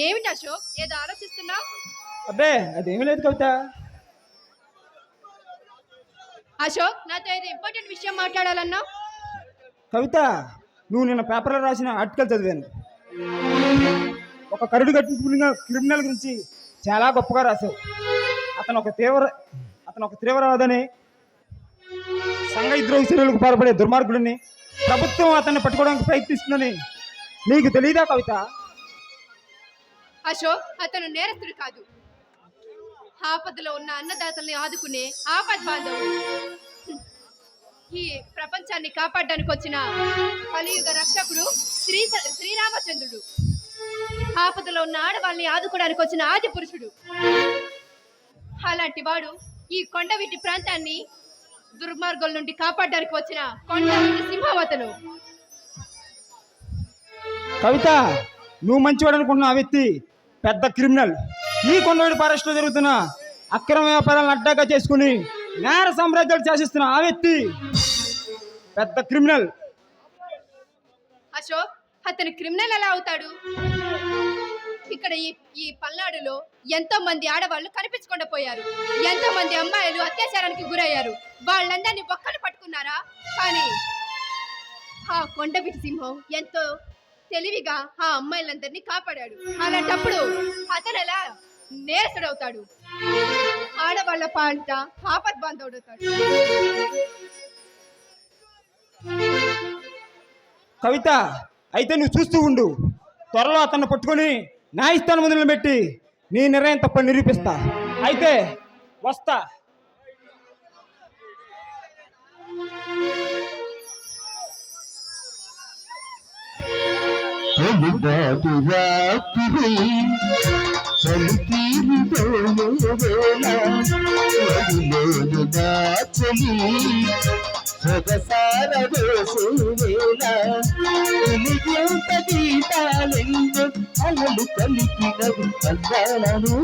ఏమిటి అశోక్, ఏదో ఆలోచిస్తున్నావు? అబ్బే అదేమీ లేదు కవిత. అశోక్, నాతో ఏదో ఇంపార్టెంట్ విషయం మాట్లాడాలన్నా. కవిత, నువ్వు నిన్న పేపర్లో రాసిన ఆర్టికల్ చదివాను. ఒక కరుడు కట్టిన క్రిమినల్ గురించి చాలా గొప్పగా రాశావు. అతను ఒక తీవ్రవాదని, సంఘ విద్రోహ చర్యలకు పాల్పడే దుర్మార్గుడిని ప్రభుత్వం అతన్ని పట్టుకోవడానికి ప్రయత్నిస్తుందని నీకు తెలియదా కవిత? అశోక్, అతను నేరస్తుడు కాదు, ఆపదలో ఉన్న అన్నదాతల్ని ఆదుకునే ఆపద్ బాంధవుడు. ఈ ప్రపంచాన్ని కాపాడడానికి వచ్చిన కలియుగ రక్షకుడు శ్రీరామచంద్రుడు. ఆపదలో ఉన్న ఆడవాళ్ళని ఆదుకోవడానికి వచ్చిన ఆది పురుషుడు. అలాంటి వాడు ఈ కొండవీటి ప్రాంతాన్ని దుర్మార్గుల నుండి కాపాడడానికి వచ్చిన కొండవీటి సింహావతను. కవిత, నువ్వు మంచివాడు అనుకుంటున్న ఆ వ్యక్తి పెద్ద క్రిమినల్. ఈ కొండవీటి ఫారెస్ట్ లో జరుగుతున్న అక్రమ వ్యాపారాలను అడ్డాగా చేసుకుని నేర సామ్రాజ్యాలు శాసిస్తున్న ఆ వ్యక్తి పెద్ద క్రిమినల్. అశోక్, అతను క్రిమినల్ ఎలా అవుతాడు? ఇక్కడ ఈ పల్నాడులో ఎంతో మంది ఆడవాళ్ళు కనిపించకుండా పోయారు. ఎంతో మంది అమ్మాయిలు అత్యాచారానికి గురయ్యారు. వాళ్ళందరినీ ఒక్కలు పట్టుకున్నారా? కానీ ఆ కొండవీటి సింహం ఎంతో తెలివిగా ఆ అమ్మాయిలందరినీ కాపాడాడు. అలాంటప్పుడు అతను ఎలా నేరస్తుడవుతాడు? ఆడవాళ్ళ పాలిట ఆపద్ బాంధవుడవుతాడు. కవిత, అయితే నువ్వు చూస్తూ ఉండు. త్వరలో అతన్ని పట్టుకొని న్యాయస్థానం ముందు నిలబెట్టి నీ నిర్ణయం తప్పని నిరూపిస్తా. అయితే వస్తా. అలలు కలిపినవి అందాలను